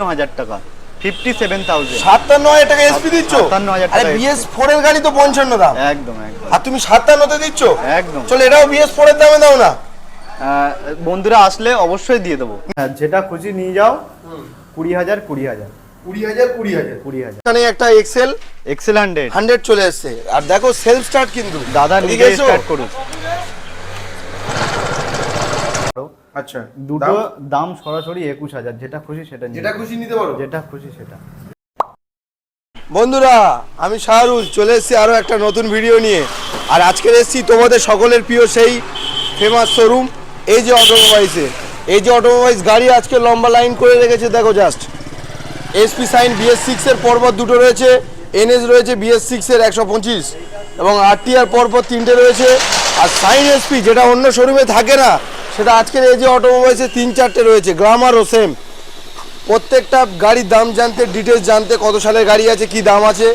হাজার টাকা 57,000 57,000 টাকা এসপি দিচ্ছ? 57,000 আরে টাকা BS4 এর গাড়ি তো 55 দাম। একদম একদম। আর তুমি 57 তে দিচ্ছ? একদম। চলো এটাও BS4 এর দামে দাও না। বন্ধুরা আসলে অবশ্যই দিয়ে দেবো। হ্যাঁ, যেটা খুশি নিয়ে যাও। 20,000 20,000 20,000 এখানে একটা এক্সেল 100 চলে আসছে। আর দেখো সেলফ স্টার্ট কিন্তু দাদা নিজে স্টার্ট করুন। আচ্ছা, দুটো দাম সরাসরি 21,000, যেটা খুশি সেটা নিয়ে যেটা খুশি নিতে পারো, যেটা খুশি সেটা। বন্ধুরা আমি শাহরুল চলে এসেছি আরও একটা নতুন ভিডিও নিয়ে। আর আজকে এসেছি তোমাদের সকলের প্রিয় সেই famous showroom AJ অটোমোবাইলসে। AJ automobiles গাড়ি আজকে লম্বা লাইন করে রেখেছে, দেখো জাস্ট। এসপি সাইন BS6 এর পরপর দুটো রয়েছে, NS রয়েছে BS6 এর 125 এবং RTR পরপর তিনটে রয়েছে। আর সাইন এসপি যেটা অন্য শোরুমে থাকে না, সেটা আজকের AJ অটোমোবাইলসে 3-4টে রয়েছে, গ্লামারও সেম। প্রত্যেকটা গাড়ির দাম জানতে, ডিটেলস জানতে, কত সালের গাড়ি আছে, কি দাম আছে,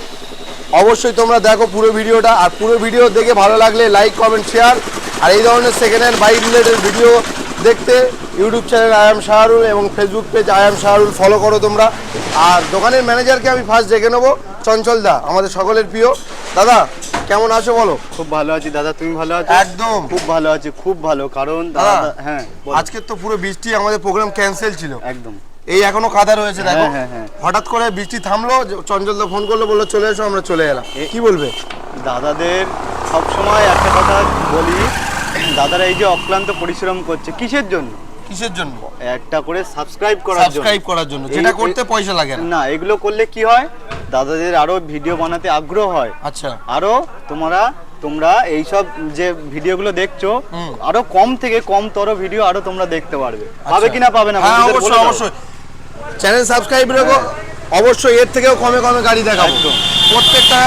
অবশ্যই তোমরা দেখো পুরো ভিডিওটা। আর পুরো ভিডিও দেখে ভালো লাগলে লাইক কমেন্ট শেয়ার। আর এই ধরনের second hand bike related video দেখতে YouTube channel I am Shahrul এবং Facebook page I am Shahrul follow করো তোমরা। আর দোকানের ম্যানেজারকে আমি ফার্স্ট ডেকে নেবো, চঞ্চল দা, আমাদের সকলের প্রিয়। দাদা কেমন আছো বলো? খুব ভালো আছি দাদা, তুমি ভালো আছো? একদম খুব ভালো আছি, খুব ভালো। কারণ দাদা হ্যাঁ আজকে তো পুরো বৃষ্টি, আমাদের প্রোগ্রাম ক্যান্সেল ছিল একদম। এই এখনো কাদা রয়েছে দেখো। হ্যাঁ। হঠাৎ করে বৃষ্টি থামলো, চঞ্চলদা ফোন করলো, বললো চলে এসো, আমরা চলে এলাম। কি বলবে? দাদাদের সবসময় একটা কথা বলি, দাদারা এই যে অক্লান্ত পরিশ্রম করছে কিসের জন্য? কিসের জন্য? একটা করে সাবস্ক্রাইব করার জন্য, যেটা করতে পয়সা লাগে না। না, এগুলো করলে কি হয়, দাদাদের আরো ভিডিও বানাতে আগ্রহ হয়। আচ্ছা, আরো তোমরা এইসব যে ভিডিওগুলো দেখছো, আরো কম থেকে কমতর ভিডিও আরো তোমরা দেখতে পারবে। পাবে কিনা পাবে না? হ্যাঁ অবশ্যই অবশ্যই। চ্যানেল সাবস্ক্রাইব রেখো, অবশ্যই এর থেকেও কমে কমে গাড়ি দেখাবো। প্রত্যেকটা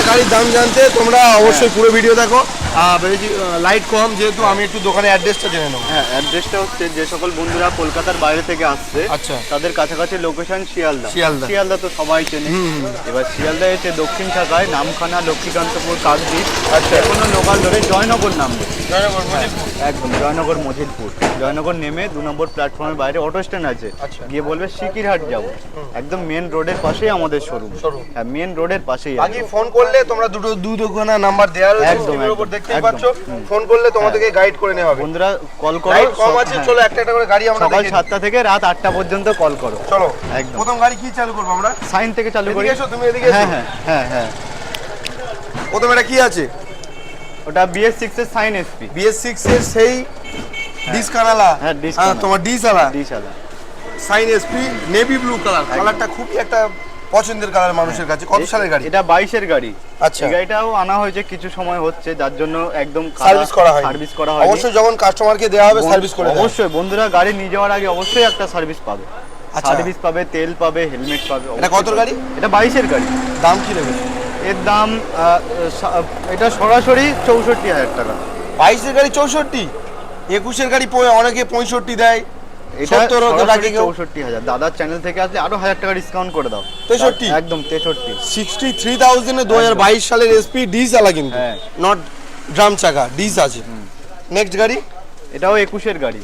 গাড়ির দাম জানতে তোমরা অবশ্যই পুরো ভিডিও দেখো। লাইট কম যেহেতু, আমি একটু দোকানের অ্যাড্রেসটা জেনে নেবো। হ্যাঁ, অ্যাড্রেসটা হচ্ছে, যে সকল বন্ধুরা কলকাতার বাইরে থেকে আসছে, আচ্ছা, তাদের কাছাকাছি লোকেশন শিয়ালদা তো সবাই চেনে। এবার শিয়ালদা এসে দক্ষিণ শাখায় নামখানা, লক্ষ্মীকান্তপুর, কাকদ্বীপ, আচ্ছা, কোনো লোকাল ধরে জয়নগর নামবে। একদম জয়নগর মজিদপুর, জয়নগর নেমে 2 নম্বর প্ল্যাটফর্মের বাইরে অটো স্ট্যান্ড আছে, গিয়ে বলবে সিকিরহাট যাবো। একদম মেন রোডের পাশেই আমাদের শোরুম। হ্যাঁ, মেন রোডের পাশেই। আগে ফোন করলে তোমরা দুটো নাম্বার দেওয়া রয়েছে স্ক্রিনের উপর দেখতেই পাচ্ছ। ফোন করলে তোমাদেরকে গাইড করে নেওয়া হবে। বন্ধুরা কল করো, লাইট কম আছে, চলো একটা করে গাড়ি আমরা সকাল 7টা থেকে রাত 8টা পর্যন্ত কল করো। চলো একদম। প্রথম গাড়ি কি চালু করব আমরা? সাইন থেকে চালু করি। এসো, তুমি এদিকে এসো। হ্যাঁ। প্রথমে এটা কি আছে? ওটা BS6 এর সাইন এসপি। BS6 এর সেই ডিসকানালা। হ্যাঁ, তোমার ডিসালা সাইন এসপি নেভি ব্লু কালার। কালারটা খুবই একটা পছন্দের কালার মানুষের কাছে। কত সালের গাড়ি? এটা 22 এর গাড়ি। আচ্ছা, এই গাড়িটাও আনা হয়েছে কিছু সময় হচ্ছে, যার জন্য একদম সার্ভিস করা হয়। অবশ্যই যখন কাস্টমারকে দেওয়া হবে সার্ভিস করে দেওয়া। অবশ্যই বন্ধুরা গাড়ি নিয়ে যাওয়ার আগে অবশ্যই একটা সার্ভিস পাবে। সার্ভিস পাবে, তেল পাবে, হেলমেট পাবে। এটা কত গাড়ি? এটা 22 এর গাড়ি। দাম কি রেখেছে? এর দাম এটা সরাসরি 64,000 টাকা। 22 এর গাড়ি 64, 21 এর গাড়ি অনেকে 65 দেয়। এটা 64,000। দাদার চ্যানেল থেকে আসলে আরো 1000 টাকা ডিসকাউন্ট করে দাও। 63, একদম 63। 63,000 এ 2022 সালের এসপি ডিস আলা কিন্তু, নট ড্রাম চাকা, ডিস আছে। নেক্সট গাড়ি? এটাও 21 এর গাড়ি।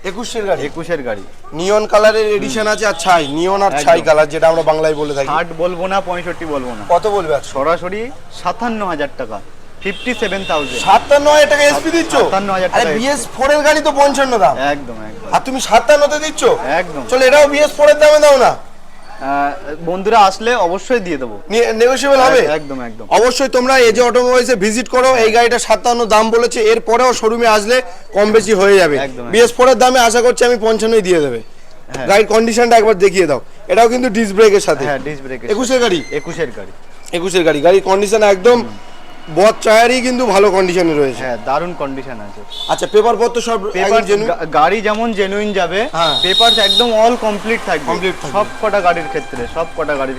21 এর গাড়ি। নিয়ন কালারের এডিশন আছে। আর ছাই, নিয়ন আর ছাই কালার, যেটা আমরা বাংলায় বলে থাকি। 60 বলবো না, 65 বলবো না। কত বলবে? সরাসরি 57,000 টাকা, 57,000। 57,000 টাকা এসপি দিচ্ছ? 57,000 আরে টাকা। BS4 এর গাড়ি তো 55 দাম। একদম। আর তুমি 57 তে দিচ্ছ? একদম। চলো এটাও BS4 এর দামে দাও না। বন্ধুরা আসলে অবশ্যই দিয়ে দেবো, নেগোশিয়েবল হবে। একদম। অবশ্যই তোমরা AJ অটোমোবাইলসে ভিজিট করো। এই গাড়িটা 57 দাম বলেছে, এরপরেও শোরুমে আসলে কম বেশি হয়ে যাবে। BS4 এর দামে আশা করছি আমি 55 দিয়ে দেবে। গাড়ির কন্ডিশনটা একবার দেখিয়ে দাও। এটাও কিন্তু ডিস্ক ব্রেকের সাথে। হ্যাঁ, ডিস্ক ব্রেক। 21 এর গাড়ি। 21 এর গাড়ি। গাড়ির কন্ডিশন একদম বট টায়ারই কিন্তু ভালো কন্ডিশনে রয়েছে। হ্যাঁ, দারুণ কন্ডিশন আছে। আচ্ছা, পেপার পত্র সব গাড়ি যেমন জেনুইন যাবে, পেপারস একদম অল কমপ্লিট থাকবে সব কটা গাড়ির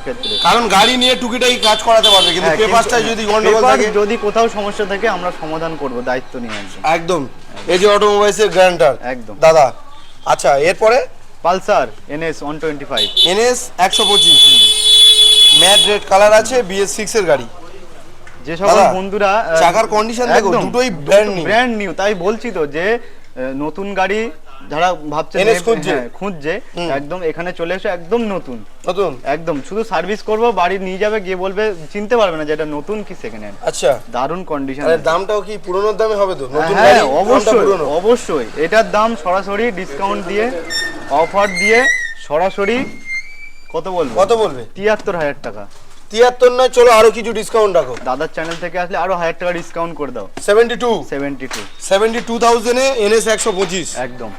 ক্ষেত্রে। কারণ গাড়ি নিয়ে টুকিটাই কাজ করাতে পারবে, কিন্তু পেপারসটা যদি গন্ডগোল থাকে, যদি কোথাও সমস্যা থাকে, আমরা সমাধান করব, দায়িত্ব নিয়ে একদম। AJ অটোমোবাইলসের গ্যারান্টার একদম দাদা। আচ্ছা, এরপরে Pulsar NS 125, NS 125 matte red colour আছে, BS6 এর গাড়ি। যে সকল বন্ধুরা চাকার কন্ডিশন দেখো, দুটোই ব্র্যান্ড নিউ। তাই বলছি তো যে নতুন গাড়ি যারা ভাবছে NS খুঁজছে। খুঁজছে একদম এখানে চলে এসে একদম নতুন নতুন একদম শুধু সার্ভিস করবো, বাড়ি নিয়ে যাবে, গিয়ে বলবে চিনতে পারবে না যে এটা নতুন কি সেকেন্ড হ্যান্ড। আচ্ছা, দারুণ কন্ডিশন। আরে দামটাও কি পুরনোর দামে হবে তো? নতুন হ্যাঁ গাড়ি অবশ্যই পুরনো। অবশ্যই। এটার দাম সরাসরি ডিসকাউন্ট দিয়ে, অফার দিয়ে সরাসরি কত বলবো? কত বলবে? ৭৩,০০০ টাকা। ৭৩ নয়, চলো আরো কিছু ডিসকাউন্ট রাখো। দাদার চ্যানেল থেকে আসলে আরো ১,০০০ টাকা ডিসকাউন্ট করে দাও। 72,000 এ NS 125 একদম।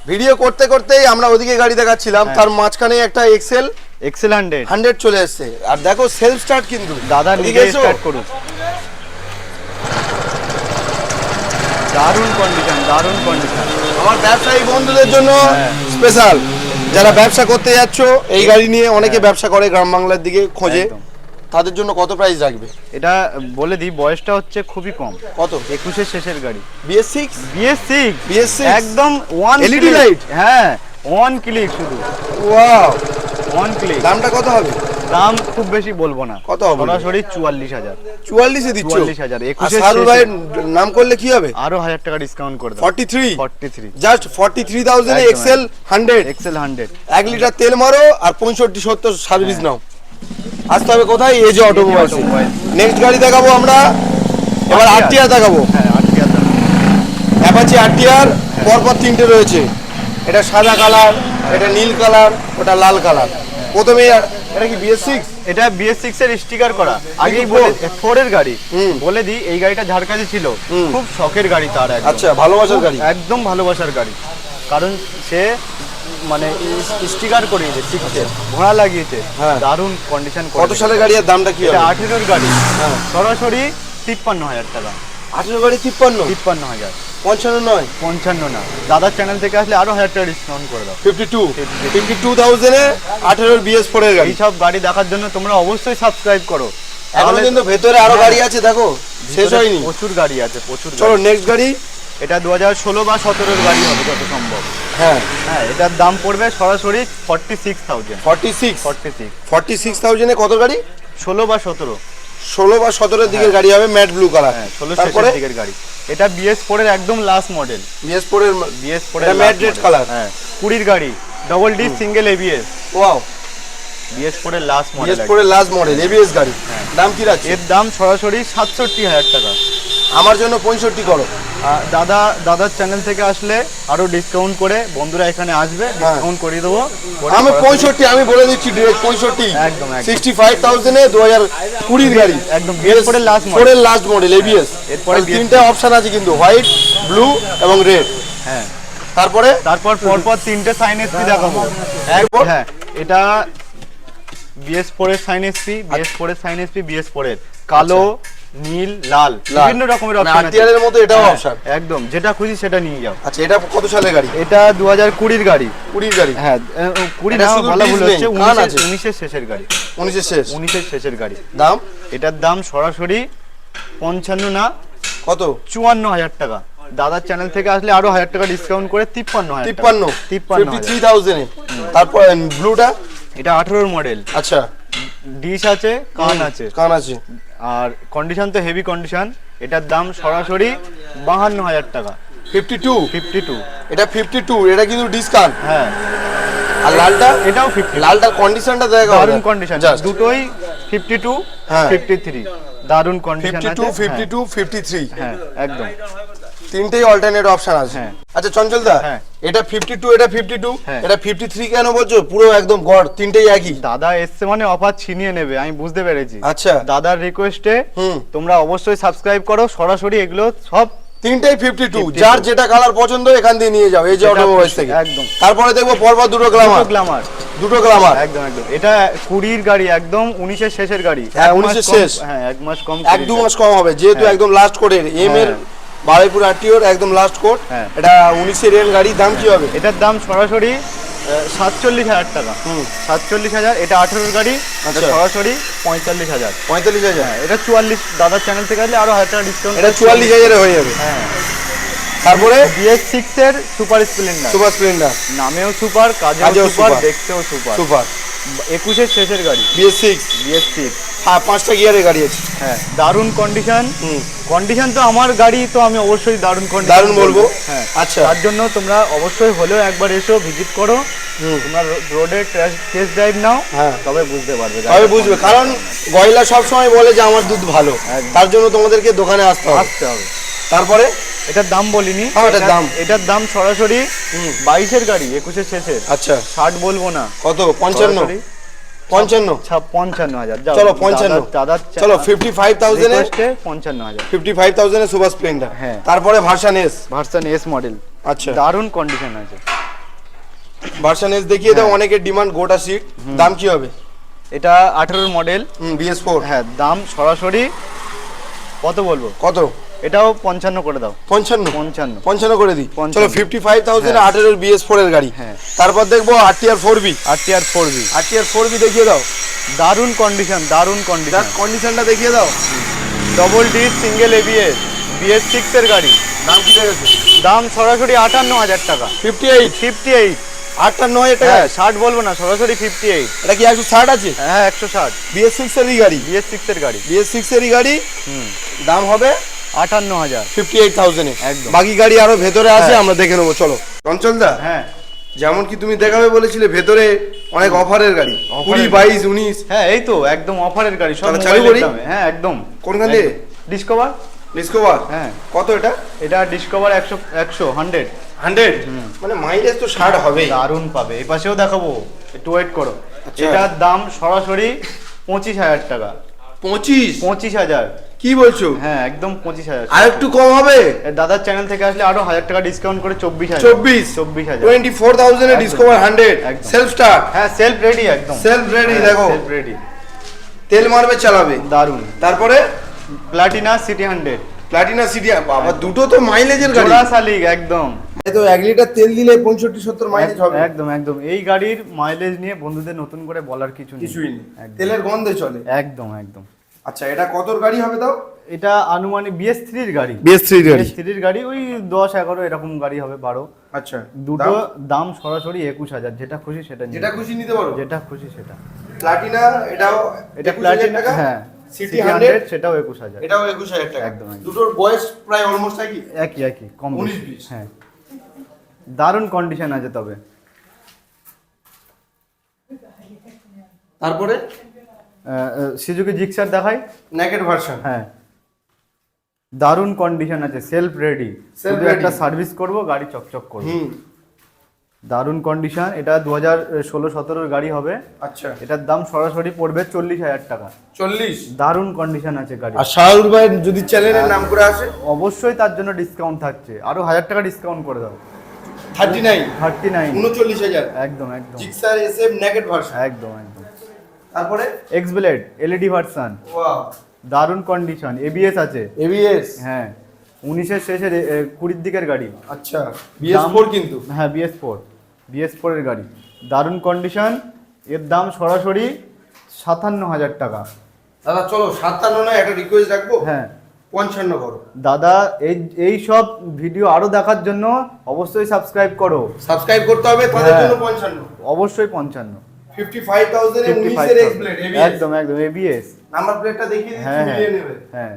ভিডিও করতে করতেই আমরা ওদিকে গাড়ি দেখাচ্ছিলাম, তার মাঝখানে একটা এক্সেল 100 চলে এসেছে। আর দেখো সেলফ স্টার্ট কিন্তু দাদা নিজে স্টার্ট করুন। দারুণ কন্ডিশন, দারুণ কন্ডিশন। আমার ব্যবসায়ী বন্ধুদের জন্য স্পেশাল, যারা ব্যবসা করতে যাচ্ছ এই গাড়ি নিয়ে, অনেকে ব্যবসা করে গ্রাম বাংলার দিকে খোঁজে, তাদের জন্য কত প্রাইস রাখবে? এটা বলে দিই, বয়সটা হচ্ছে খুবই কম। কত? 21-এর শেষের গাড়ি। BS6 একদম ওয়ান LED লাইট। হ্যাঁ, ওয়ান ক্লিক শুধু। Wow, one click. দামটা কত হবে? দাম খুব বেশি বলবো না। কত হবে? সরাসরি ৪৪,০০০। 44 এ দিচ্ছ? ৪৪,০০০। 21-এর সারুল ভাইয়ের নাম করলে কি হবে? আরো ১,০০০ টাকা ডিসকাউন্ট করে দাও। 43 জাস্ট 43,000 এ এক্সেল 100 1 লিটার তেল মারো আর 65-70 সার্ভিস নাও। আসতে হবে কোথায়? এই যে অটোমোবাইলস। নেক্সট গাড়ি দেখাবো আমরা, এবার আরটিআর দেখাবো। হ্যাঁ, আরটিআর অ্যাপাচি আরটিআর পরপর তিনটে রয়েছে। এটা সাদা কালার, এটা নীল কালার, ওটা লাল কালার। প্রথমে এটা কি BS6? এটা BS6 এর স্টিকার করা। আগেই বলে 4 এর গাড়ি। বলে দিই, এই গাড়িটা যার কাছে ছিল খুব শখের গাড়ি তার। একদম আচ্ছা, ভালোবাসার গাড়ি। একদম ভালোবাসার গাড়ি। কারণ সে মানে স্টিকার করিয়েছে, শিখছে, ঘোড়া লাগিয়েছে। দারুণ কন্ডিশন। কত সালের গাড়ি আর দামটা কি হবে? এটা 18 এর গাড়ি। সরাসরি 53,০০০ টাকা। 18 গাড়ি 53? 53,০০০। 55 নয়? 55 না। দাদার চ্যানেল থেকে আসলে আরো ১,০০০ টাকা ডিসকাউন্ট করে দাও। 52,000 এ 18 এর BS4 এর গাড়ি। এই সব গাড়ি দেখার জন্য তোমরা অবশ্যই সাবস্ক্রাইব করো। এখনো কিন্তু ভেতরে আরো গাড়ি আছে, দেখো শেষ হয়নি। প্রচুর গাড়ি আছে, প্রচুর। চলো নেক্সট গাড়ি। এটা 2016 বা 17 এর গাড়ি হবে যত সম্ভব। হ্যাঁ, এটার দাম পড়বে সরাসরি 46,000। 46,000 এ কত গাড়ি? 16 বা 17। 16 বা 17 এর দিকের গাড়ি হবে, ম্যাট ব্লু কালার। 16 শেষের দিকের গাড়ি। এটা BS4 এর একদম লাস্ট মডেল। BS4 এর এটা ম্যাট রেড কালার। 20 এর গাড়ি, double D single ABS। Wow, BS4 এর লাস্ট মডেল। BS4 এর লাস্ট মডেল ABS গাড়ি। দাম কি রাখছে? এর দাম সরাসরি 67,০০০ টাকা। আমার জন্য 65 করো। দাদার চ্যানেল থেকে আসলে আরো ডিসকাউন্ট করে বন্ধুরা এখানে আসবে, ডিসকাউন্ট করিয়ে দেবো। আমি 65, আমি বলে দিচ্ছি ডিরেক্ট 65। একদম 65,000 এ 2020 এর গাড়ি। একদম BS4 এর last model. Last model ABS। এরপরে তিনটা অপশন আছে কিন্তু, হোয়াইট, ব্লু এবং রেড। হ্যাঁ, তারপর পরপর তিনটে সাইন এসপি দেখাবো। হ্যাঁ, এটা BS4 এর সাইন এসপি, BS4 এর সাইন এসপি, BS4 এর কালো, নীল, লাল, বিভিন্ন রকমের অপশন আছে। আরটিআর এর মতো এটাও অপশন। একদম, যেটা খুশি সেটা নিয়ে যাও। আচ্ছা, এটা কত সালের গাড়ি? এটা 2020 এর গাড়ি। 20 এর গাড়ি? হ্যাঁ, 20 না, ভালো ভুল হচ্ছে, 19 এর শেষের গাড়ি। 19 এর শেষ? 19 এর শেষের গাড়ি। দাম? এটার দাম সরাসরি 55 না, কত? 54,০০০ টাকা। দাদার চ্যানেল থেকে আসলে আরো 1,০০০ টাকা ডিসকাউন্ট করে 53,০০০। 53,000 এ। তারপর ব্লুটা? এটা 18 মডেল। আচ্ছা, ডিশ আছে, কান আছে। আর কন্ডিশন তো হেভি কন্ডিশন। এটার দাম সরাসরি 52,০০০ টাকা। 52? এটা 52, এটা কিন্তু ডিসকাউন্ট। হ্যাঁ। আর লালটা? এটাও 50। লালটার কন্ডিশনটা দেখো, দারুণ কন্ডিশন। দুটোই 52 53। দারুণ কন্ডিশন আছে। 52 53। হ্যাঁ, একদম। তিনটেই অল্টারনেট অপশন আছে। আচ্ছা চঞ্চল দা, এটা 52, এটা 52, এটা 53 কেন বলছো? পুরো একদম গড়, তিনটেই একই। দাদা এসছে মানে অফার ছিনিয়ে নেবে, আমি বুঝতে পেরেছি। আচ্ছা, দাদার রিকোয়েস্টে তোমরা অবশ্যই সাবস্ক্রাইব করো। সরাসরি এগুলো সব তিনটেই 52। যার যেটা কালার পছন্দ এখান দিয়ে নিয়ে যাও, এই যে অটোমোবাইলস থেকে। একদম। তারপরে দেখবো পরপর দুটো গ্ল্যামার। একদম একদম। এটা 20 এর গাড়ি, একদম 19 এর শেষের গাড়ি। হ্যাঁ, 19 এর শেষ। হ্যাঁ, 1 মাস কম, 1-2 মাস কম হবে, যেহেতু একদম লাস্ট কোডের এম এর বারুইপুর আরটিওর একদম লাস্ট কোড। এটা 19 এর গাড়ি। দাম কি হবে? এটার দাম সরাসরি 47,০০০ টাকা। 47,০০০। এটা 18 এর গাড়ি। সরাসরি 45,০০০। 45,000? এটা 44। দাদার চ্যানেল থেকে আসলে আরো 1,০০০ টাকা ডিসকাউন্ট। এটা 44,000 এ হয়ে যাবে। হ্যাঁ। তারপরে BS6 এর সুপার স্প্লেন্ডার। সুপার স্প্লেন্ডার, নামেও সুপার, কাজেও সুপার, দেখতেও সুপার। 21-এর শেষের গাড়ি, BS6 BS6। হ্যাঁ 5টা গিয়ারের গাড়ি আছে। হ্যাঁ দারুণ কন্ডিশন। কন্ডিশন তো আমার গাড়ি তো আমি অবশ্যই দারুণ কন্ডিশন দারুণ বলবো। হ্যাঁ আচ্ছা তার জন্য তোমরা অবশ্যই হলেও একবার এসো, ভিজিট করো, তোমরা রোডে টেস্ট ড্রাইভ নাও, হ্যাঁ তবে বুঝতে পারবে, তবে বুঝবে। কারণ গয়লা সব সময় বলে যে আমার দুধ ভালো, একদম। তার জন্য তোমাদেরকে দোকানে আসতে হবে। তারপরে এটার দাম বলিনি, হ্যাঁ, এটার দাম। এটার দাম সরাসরি 22-এর গাড়ি, 21-এর শেষের। আচ্ছা 60 বলবো না, কত? 55 55 55,000। চলো 55, দাদা চলো 55,000 এ 55,000, 55,000 এ সুপার স্প্লেন্ডার। হ্যাঁ। তারপরে version S. Version S model, আচ্ছা দারুণ কন্ডিশন আছে। ভার্সন এস দেখিয়ে দাও, অনেকের ডিমান্ড গোটা সিট। দাম কি হবে? এটা 18-এর মডেল, BS4। হ্যাঁ দাম সরাসরি কত বলবো? কত? এটাও 55 করে দাও। 55 55 করে দিই। 55 চলো 55,000 হ্যাঁ। 18-এর BS4 এর গাড়ি। হ্যাঁ। তারপর দেখবো RTR 4B। RTR 4B, RTR 4B দেখিয়ে দাও, দারুণ কন্ডিশন, দারুণ কন্ডিশন। কন্ডিশনটা দেখিয়ে দাও। Double D single ABS, BS6 এর গাড়ি। দাম কি লেগেছে? দাম সরাসরি 58,000 টাকা। 58 58, 58,000 টাকা। হ্যাঁ 60 বলবো না, সরাসরি 58। এটা কি 160 আছে? হ্যাঁ 160, BS6 এরই গাড়ি। BS6 এর গাড়ি। BS6 এরই গাড়ি। দাম হবে 58,000। 58,000 এ। একদম। বাকি গাড়ি আরো ভেতরে আছে, হ্যাঁ। আমরা দেখে নেবো। চলো চঞ্চলদা, হ্যাঁ যেমন কি তুমি দেখাবে বলেছিলে, ভেতরে অনেক অফারের গাড়ি, 20 22 19। হ্যাঁ এই তো একদম অফারের গাড়ি, সব তাহলে চালু মোবাইলের করি? দামে। হ্যাঁ একদম। কোনখান দিয়ে? ডিসকভার। ডিসকভার। হ্যাঁ কত এটা? এটা ডিসকভার 100 100 মানে মাইলেজ তো 60 হবে। দারুণ পাবে। এই পাশেও দেখাবো, একটু ওয়েট করো। আচ্ছা। এটার দাম সরাসরি 25,000 টাকা। 25,000 25,000, কি বলছো? হ্যাঁ একদম 25,000। আর একটু কম হবে? দাদার চ্যানেল থেকে আসলে আরো 1000 টাকা ডিসকাউন্ট করে 24,000। 24,000 24,000। 24,000 এ একদম। ডিসকভার 100 একদম। Self start. হ্যাঁ সেলফ রেডি, একদম সেলফ রেডি। দেখো সেলফ রেডি, তেল মারবে, চালাবে। দারুণ। তারপরে প্লাটিনা সিটি 100, প্লাটিনা সিটি। বাবা দুটো তো মাইলেজের গাড়ি। জোড়া শালিক একদম। এই তো 1 লিটার তেল দিলে 65-70 মাইলেজ হবে। একদম একদম। এই গাড়ির মাইলেজ নিয়ে বন্ধুদের নতুন করে বলার কিছু নেই, কিছুই নেই, একদম। তেলের গন্ধে চলে। একদম একদম। আচ্ছা এটা কতর গাড়ি হবে তাও? এটা আনুমানিক BS3 এর গাড়ি। BS3 এর গাড়ি। BS3 এর গাড়ি ওই 10-11 এরকম গাড়ি হবে, 12। আচ্ছা দুটো দাম সরাসরি 21,000, যেটা খুশি সেটা নিয়ে যেটা খুশি নিতে পারো। যেটা খুশি সেটা। প্লাটিনা এটাও এটা 21,000 প্লাটিনা, টাকা। হ্যাঁ সিটি সিটি 100 100 সেটাও 21,000। এটাও 21,000 টাকা। একদম, একদম। দুটোর বয়স প্রায় অলমোস্ট একই। একই একই, কম 19-20। হ্যাঁ দারুণ কন্ডিশন আছে। তবে তারপরে সুজুকি জিক্সার দেখাই, নেকেড ভার্সন। হ্যাঁ দারুণ কন্ডিশন আছে, সেলফ রেডি। Self শুধু ready। একটা সার্ভিস করব, গাড়ি চকচক করবে। দারুণ কন্ডিশন। এটা 2016-17 গাড়ি হবে। আচ্ছা এটার দাম সরাসরি পড়বে 40,000 টাকা। 40। দারুণ কন্ডিশন আছে গাড়ি। আর শাহরুর ভাই যদি চ্যানেলের নাম করে আসে অবশ্যই তার জন্য ডিসকাউন্ট থাকছে, আরো 1000 টাকা ডিসকাউন্ট করে দাও। 39 39, একদম একদম জিক্সার এসএফ নেকেড ভার্সন। একদম একদম। তারপরে এক্সব্লেড LED ভার্সন, ওয়াও দারুণ কন্ডিশন, ABS আছে। এবিএস। হ্যাঁ 19-এর শেষের 20-র দিকের গাড়ি। আচ্ছা BS4 কিন্তু। হ্যাঁ BS4 এর গাড়ি, দারুণ কন্ডিশন। এর দাম সরাসরি 57,000 টাকা। দাদা চলো 57 নয়, একটা রিকোয়েস্ট রাখবো। হ্যাঁ 55 করো। দাদা এই সব ভিডিও আরো দেখার জন্য অবশ্যই সাবস্ক্রাইব করো। সাবস্ক্রাইব করতে হবে তাদের হ্যাঁ। জন্য 55। অবশ্যই 55। 55,000 এ 19 এর এক্সপ্লেড এবিএস। একদম একদম ABS। নাম্বার প্লেটটা দেখিয়ে দিচ্ছি, হ্যাঁ মিলিয়ে নেবে। হ্যাঁ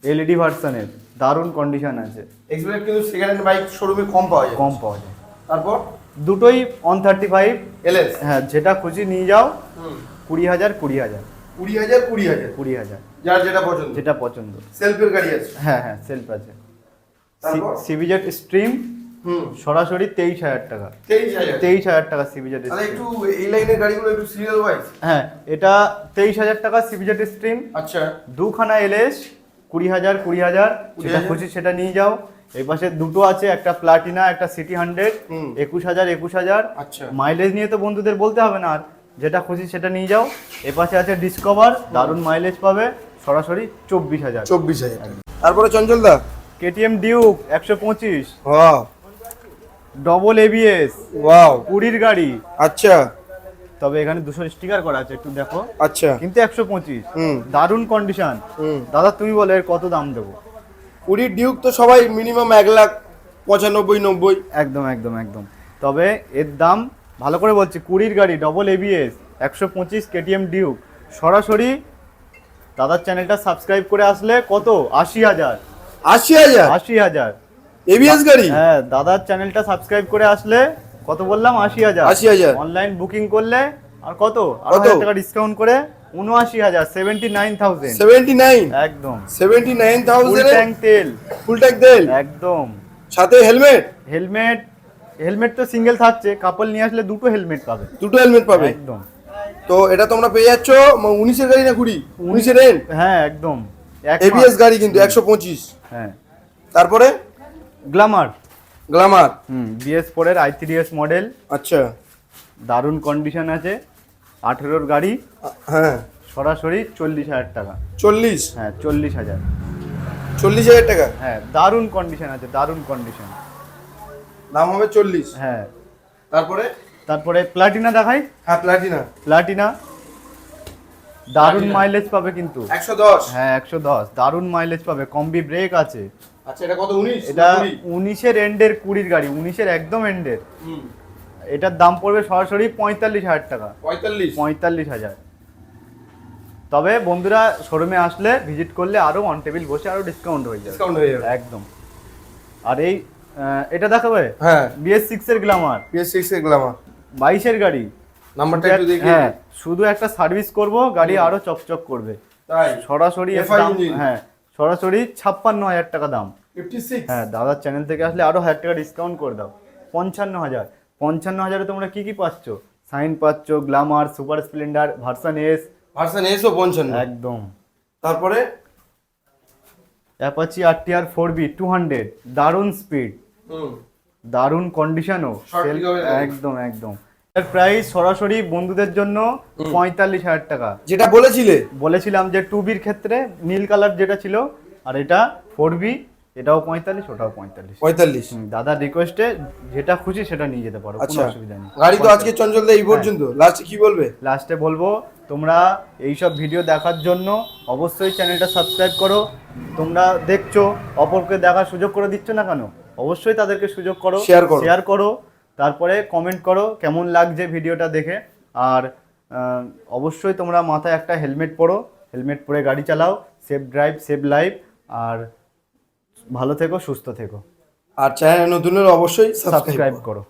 LED ভার্সনের দারুণ কন্ডিশন আছে। এক্সপ্লেড কিন্তু সেকেন্ড হ্যান্ড বাইক শোরুমে কম পাওয়া যায়। কম পাওয়া যায়। তারপর দুটোই 135 এলএস। হ্যাঁ যেটা খুশি নিয়ে যাও। 20,000 20,000 20,000 যার যেটা পছন্দ। যেটা পছন্দ। সেলফের গাড়ি আছে। হ্যাঁ হ্যাঁ সেলফ আছে। তারপর CBZ স্ট্রিম সরাসরি 23,000 টাকা। 23,000 টাকা CBZ তাহলে স্ট্রিম। একটু এই লাইনের গাড়িগুলো একটু সিরিয়াল ওয়াইজ। হ্যাঁ এটা 23,000 টাকা CBZ স্ট্রিম। আচ্ছা দুখানা LS 20,000 যেটা খুশি সেটা নিয়ে যাও। এই পাশে দুটো আছে, একটা প্লাটিনা একটা সিটি 100, 21,000। আচ্ছা মাইলেজ নিয়ে তো বন্ধুদের বলতে হবে না, আর যেটা খুশি সেটা নিয়ে যাও। এ পাশে আছে ডিসকভার, দারুণ মাইলেজ পাবে, সরাসরি 24,000। 24,000। তারপরে চঞ্চল দা KTM Duke 125, wow double ABS, wow 20-র গাড়ি। আচ্ছা তবে এখানে 200 স্টিকার করা আছে, একটু দেখো। আচ্ছা কিন্তু 125, দারুণ কন্ডিশন। দাদা তুমি বলে এর কত দাম দেবো? 20 ডিউক তো সবাই মিনিমাম 1,95,90। একদম একদম একদম। তবে এর দাম ভালো করে বলছি, 20 গাড়ি ডবল এবিএস 125 কেটিএম ডিউক, সরাসরি দাদার চ্যানেলটা সাবস্ক্রাইব করে আসলে কত 80,000, 80,000 80,000 এবিএস গাড়ি। হ্যাঁ, দাদার চ্যানেলটা সাবস্ক্রাইব করে আসলে কত বললাম 80,000, 80,000 অনলাইন বুকিং করলে আর কত আরো 1000 টাকা ডিসকাউন্ট করে 79,000, 79,000 79 একদম। 79,000 ফুল ট্যাঙ্ক তেল, ফুল ট্যাঙ্ক তেল, একদম। সাথে হেলমেট। হেলমেট তো সিঙ্গেল থাকছে, কাপল নিয়ে আসলে দুটো হেলমেট পাবে, দুটো হেলমেট পাবে একদম। তো এটা তোমরা পেয়ে যাচ্ছ 19 এর গাড়ি না 20? 19 এর রেন্ট, হ্যাঁ একদম। এবিএস গাড়ি কিন্তু 125। হ্যাঁ, তারপরে গ্ল্যামার, গ্ল্যামার, BS4 এর i3s মডেল, আচ্ছা দারুণ কন্ডিশন আছে, 18 গাড়ি, হ্যাঁ সরাসরি 40,000 টাকা। 40, হ্যাঁ 40,000, 40,000 টাকা হ্যাঁ দারুণ কন্ডিশন আছে, দারুণ কন্ডিশন, দাম হবে 40। হ্যাঁ। তারপরে প্লাটিনা দেখাই, হ্যাঁ প্লাটিনা দারুণ মাইলেজ পাবে কিন্তু, 110। হ্যাঁ 110 দারুণ মাইলেজ পাবে, কম্বি ব্রেক আছে। আচ্ছা এটা কত? 19? এটা 19-এর এন্ডের 20 গাড়ি, 19-এর একদম এন্ডের। এটার দাম পড়বে সরাসরি 45,000 টাকা, 45,000। তবে বন্ধুরা শোরুমে আসলে ভিজিট করলে আরো অন টেবিল বসে আরো ডিসকাউন্ট হয়ে যাবে, একদম। আর এই এটা দেখাবে, হ্যাঁ BS6 এর গ্ল্যামার, PS6 এর গ্ল্যামার 22-এর গাড়ি, নাম্বারটা একটু দেখি। হ্যাঁ শুধু একটা সার্ভিস করব, গাড়ি আরো চকচক করবে, তাই সরাসরি এর FI দাম, engine। হ্যাঁ সরাসরি 56,000 টাকা দাম। 56। হ্যাঁ, দাদার চ্যানেল থেকে আসলে আরো 1,000 টাকা ডিসকাউন্ট করে দাও, 55,000। 55,000-এ তোমরা কি কি পাচ্ছ? সাইন পাচ্ছ, Glamour, Super Splendor, version S, version এসও 55। একদম। তারপরে অ্যাপাচি RTR 4B 200, দারুণ স্পিড, দারুণ কন্ডিশনও, Short pickup এর গাড়ি। একদম একদম। এর প্রাইস সরাসরি বন্ধুদের জন্য 45,000 টাকা। যেটা বলেছিলাম যে 2B'র ক্ষেত্রে নীল কালার যেটা ছিল, আর এটা 4B, এটাও 45, ওটাও 45। দাদার রিকোয়েস্টে যেটা খুশি সেটা নিয়ে যেতে পারো, কোনো আচ্ছা অসুবিধা নেই। গাড়ি তো আজকে চঞ্চলদা এই পর্যন্ত, লাস্টে কি বলবে? লাস্টে বলবো, তোমরা এইসব ভিডিও দেখার জন্য অবশ্যই চ্যানেলটা সাবস্ক্রাইব করো। তোমরা দেখছো, অপরকে দেখার সুযোগ করে দিচ্ছ না কেন? অবশ্যই তাদেরকে সুযোগ করো, শেয়ার করো, তারপরে কমেন্ট করো কেমন লাগছে ভিডিওটা দেখে। আর অবশ্যই তোমরা মাথায় একটা হেলমেট পরো, হেলমেট পরে গাড়ি চালাও, সেফ ড্রাইভ সেভ লাইফ, আর ভালো থেকো, সুস্থ থেকো, আর চ্যানেল নতুন হলে অবশ্যই সাবস্ক্রাইব করো।